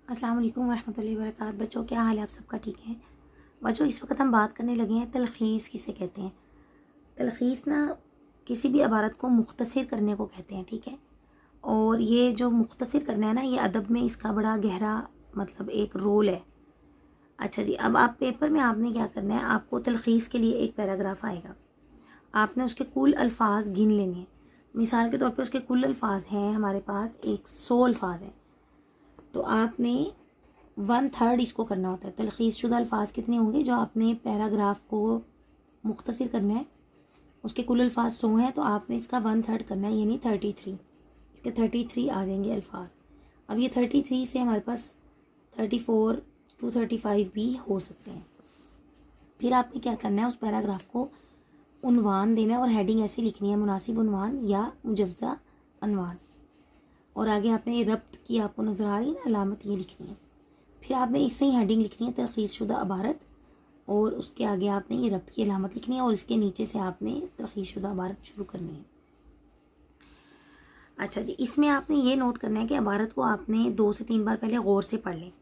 अस्सलाम वालेकुम वरहमतुल्लाहि वबरकातुहू। बच्चों, क्या हाल है? आप सबका ठीक है? बच्चों, इस वक्त हम बात करने लगे हैं तलखीस किसे कहते हैं। तलखीस ना किसी भी इबारत को मुख्तसर करने को कहते हैं, ठीक है। और ये जो मुख्तसर करना है ना, ये अदब में इसका बड़ा गहरा मतलब एक रोल है। अच्छा जी, अब आप पेपर में आपने क्या करना है, आपको तलखीस के लिए एक पैराग्राफ आएगा, आपने उसके कुल अल्फाज गिन लेने हैं। मिसाल के तौर पे उसके कुल अल्फाज हैं हमारे पास 100 अल्फाज हैं, तो आपने 1/3 इसको करना होता है। तलखीस शुदा अल्फाज कितने होंगे जो आपने पैराग्राफ को मुख्तसर करना है, उसके कुल अल्फाज 100 हैं, तो आपने इसका 1/3 करना है, यानी 33। इसके 33 आ जाएंगे अल्फाज। अब ये 33 से हमारे पास 34 to 35 भी हो सकते हैं। फिर आपने क्या करना है, उस पैराग्राफ को उन्वान देना है और हेडिंग ऐसी लिखनी है, मुनासिब उन्वान या मुजव्जा अनवान। और आगे आपने रब्त की आपको नज़र आ रही है ना अलामत, ये लिखनी है। फिर आपने इससे ही हेडिंग लिखनी है तलखीस शुदा इबारत, और उसके आगे आपने ये रब्त की अलामत लिखनी है, और इसके नीचे से आपने तलखीस शुदा इबारत शुरू करनी है। अच्छा जी, इसमें आपने ये नोट करना है कि इबारत को आपने 2 से 3 बार पहले गौर से पढ़ लें।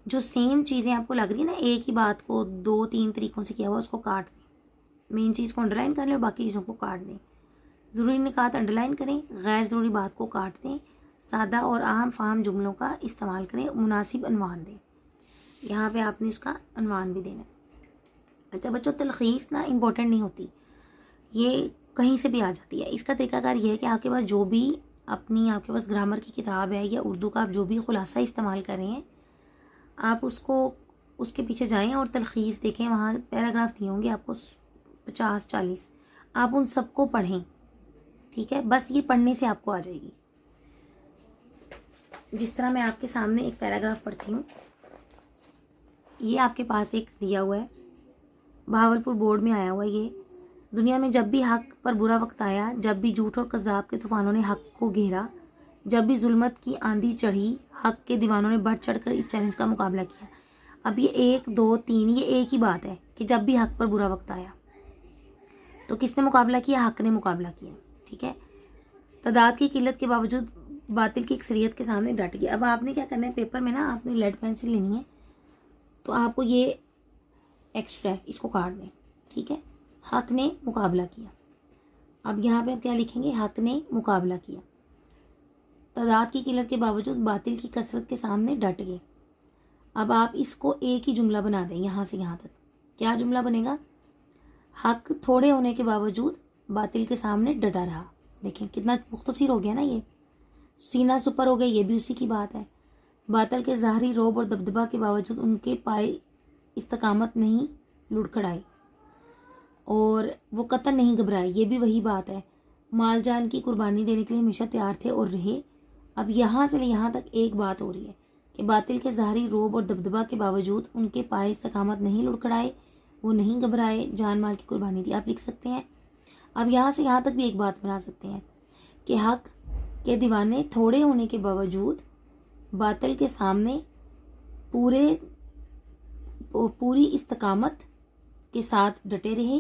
जो सेम चीज़ें आपको लग रही है ना, एक ही बात को 2-3 तरीक़ों से किया हुआ, उसको काट दें। मेन चीज़ को अंडरलाइन कर लें और बाकी चीज़ों को काट दें। ज़रूरी निकात अंडरलाइन करें, गैर ज़रूरी बात को काट दें, सादा और आम फाहम जुमलों का इस्तेमाल करें, मुनासिब अनवान दें। यहाँ पे आपने इसका अनवान भी देना है। अच्छा बच्चों, तलखीस ना इम्पोर्टेंट नहीं होती, ये कहीं से भी आ जाती है। इसका तरीकाकार ये है कि आपके पास जो भी आपके पास ग्रामर की किताब है या उर्दू का आप जो भी खुलासा इस्तेमाल कर रहे हैं, आप उसको उसके पीछे जाएं और तलखीस देखें। वहाँ पैराग्राफ दिए होंगे आपको 50-40, आप उन सबको पढ़ें, ठीक है। बस ये पढ़ने से आपको आ जाएगी। जिस तरह मैं आपके सामने एक पैराग्राफ पढ़ती हूँ, ये आपके पास एक दिया हुआ है, बहावलपुर बोर्ड में आया हुआ है ये। दुनिया में जब भी हक पर बुरा वक्त आया, जब भी झूठ और कज़ाब के तूफानों ने हक को घेरा, जब भी जुल्मत की आंधी चढ़ी, हक के दीवानों ने बढ़ चढ़कर इस चैलेंज का मुकाबला किया। अब ये 1 2 3 ये एक ही बात है कि जब भी हक पर बुरा वक्त आया, तो किसने मुकाबला किया? हक ने मुकाबला किया, ठीक है। तादाद की किल्लत के बावजूद बातिल की अक्सरियत के सामने डट गया। अब आपने क्या करना है, पेपर में ना आपने लेड पेंसिल लेनी है, तो आपको ये एक्स्ट्रा है, इसको काट दें, ठीक है। हक ने मुकाबला किया। अब यहाँ पे आप क्या लिखेंगे? हक ने मुकाबला किया। तादाद की किल्लत के बावजूद बातिल की कसरत के सामने डट गए। अब आप इसको एक ही जुमला बना दें यहाँ से यहाँ तक। क्या जुमला बनेगा? हक थोड़े होने के बावजूद बातिल के सामने डटा रहा। देखें कितना मुख्तसर हो गया ना ये। सीना सुपर हो गया, ये भी उसी की बात है। बातिल के ज़ाहरी रोब और दबदबा के बावजूद उनके पाए इस्तकामत नहीं लुढ़कड़ाई, और वो कतई नहीं घबराए, ये भी वही बात है। माल जान की कुर्बानी देने के लिए हमेशा तैयार थे और रहे। अब यहाँ से यहाँ तक एक बात हो रही है कि बातिल के ज़ाहरी रोब और दबदबा के बावजूद उनके पाए इस्तकामत नहीं लुढ़कड़ाए, वो नहीं घबराए, जान माल की कुर्बानी दी। आप लिख सकते हैं। अब यहाँ से यहाँ तक भी एक बात बना सकते हैं कि हक के दीवाने थोड़े होने के बावजूद बातिल के सामने पूरी इस्तकामत के साथ डटे रहे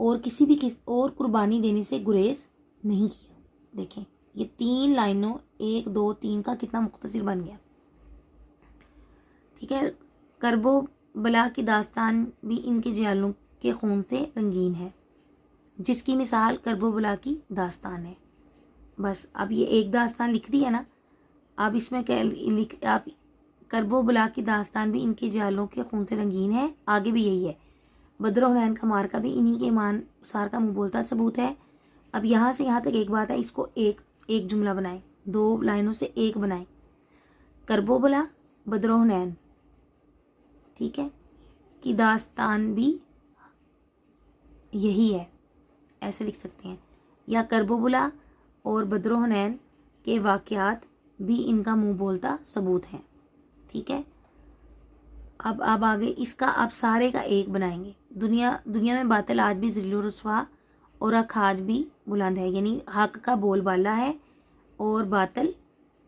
और किसी और कुर्बानी देने से गुरेज नहीं किया। देखें ये 3 लाइनों 1 2 3 का कितना मुख्तसर बन गया, ठीक है। करबो बला की दास्तान भी इनके जियालों के खून से रंगीन है, जिसकी मिसाल करबो बला की दास्तान है। बस अब ये एक दास्तान लिख दी है ना। अब इसमें क्या आप करबो बला की दास्तान भी इनके जियालों के खून से रंगीन है, आगे भी यही है। बद्र हुनैन का मार्का भी इन्हीं के ईमान सार का मुंह बोलता सबूत है। अब यहाँ से यहाँ तक एक बात है, इसको एक जुमला बनाएं, 2 लाइनों से एक बनाएं। करबो बला बद्र हुनैन, ठीक है, की दास्तान भी यही है, ऐसे लिख सकते हैं। या करबोबुला और बद्र हुनैन के वाक़यात भी इनका मुंह बोलता सबूत हैं, ठीक है। अब आगे इसका आप सारे का एक बनाएंगे। दुनिया में बातिल आज भी ज़िल्ल रुस्वा और हक आज भी बुलंद है, यानी हक का बोलबाला है और बातिल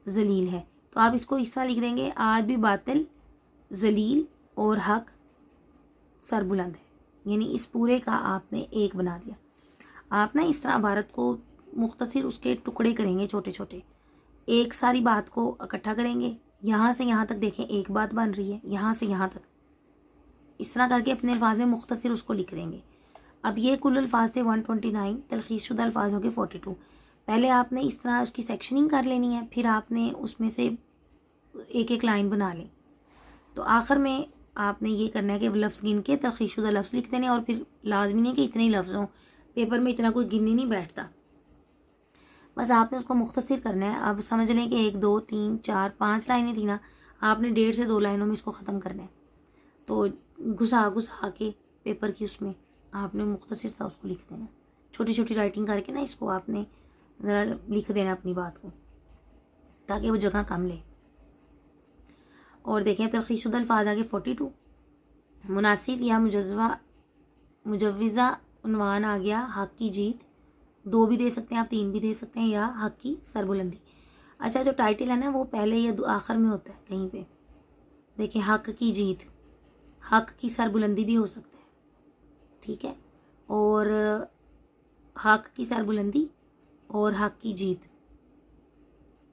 जलील है। तो आप इसको इस तरह लिख देंगे, आज भी बातिल जलील और हक सरबुलंद है, यानी इस पूरे का आपने एक बना दिया। आप ना इस तरह इबारत को मुख्तसर उसके टुकड़े करेंगे छोटे छोटे, एक सारी बात को इकट्ठा करेंगे, यहाँ से यहाँ तक देखें एक बात बन रही है, यहाँ से यहाँ तक। इस तरह करके अपने अल्फाज में मुख्तसर उसको लिख देंगे। अब ये कुल अल्फाज थे 129, तलखीस शुदा अल्फाज होंगे 42। पहले आपने इस तरह उसकी सेक्शनिंग कर लेनी है, फिर आपने उसमें से एक एक लाइन बना लें। तो आखिर में आपने ये करना है कि लफ्ज़ गिन के तलखीस शुदा लफ्ज़ लिख देने, और फिर लाजमी नहीं कि इतने ही लफ्ज़ हों, पेपर में इतना कोई गिनने नहीं बैठता, बस आपने उसको मुख्तसर करना है। अब समझ लें कि 1 2 3 4 5 लाइनें थी ना, आपने 1.5 से 2 लाइनों में इसको ख़त्म करना है। तो घुसा घुसा के पेपर की उसमें आपने मुख्तसर सा उसको लिख देना, छोटी छोटी राइटिंग करके ना इसको आपने ज़रा लिख देना अपनी बात को, ताकि वो जगह कम ले। और देखें तलखीस शुदा अल्फाज आगे 42, मुनासिब या मुजव्विज़ा उन्वान आ गया हक की जीत। 2 भी दे सकते हैं आप, 3 भी दे सकते हैं, या हक की सरबुलंदी। अच्छा, जो टाइटल है ना वो पहले या आखिर में होता है कहीं पे। देखिए हक की जीत, हक की सरबुलंदी भी हो सकता है, ठीक है। और हक की सरबुलंदी और हक की जीत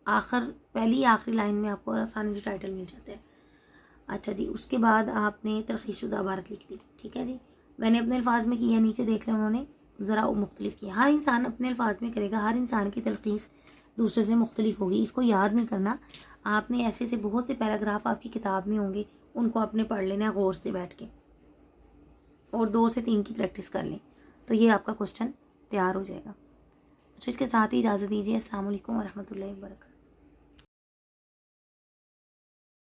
आखिर पहली आखिरी लाइन में आपको आसानी से टाइटल मिल जाता है। अच्छा जी, उसके बाद आपने तलखीस शुदा इबारत लिख दी, ठीक है जी। मैंने अपने अल्फाज में किया, नीचे देख लें उन्होंने ज़रा मुख्तलिफ किया। हर इंसान अपने अल्फाज में करेगा, हर इंसान की तलखीस दूसरे से मुख्तलिफ होगी, इसको याद नहीं करना आपने। ऐसे से बहुत से पैराग्राफ आपकी किताब में होंगे, उनको आपने पढ़ लेना है गौर से बैठ के, और 2 से 3 की प्रैक्टिस कर लें, तो ये आपका क्वेश्चन तैयार हो जाएगा। तो इसके साथ ही इजाज़त दीजिए। अस्सलाम वालेकुम व रहमतुल्लाहि व बरकातहू।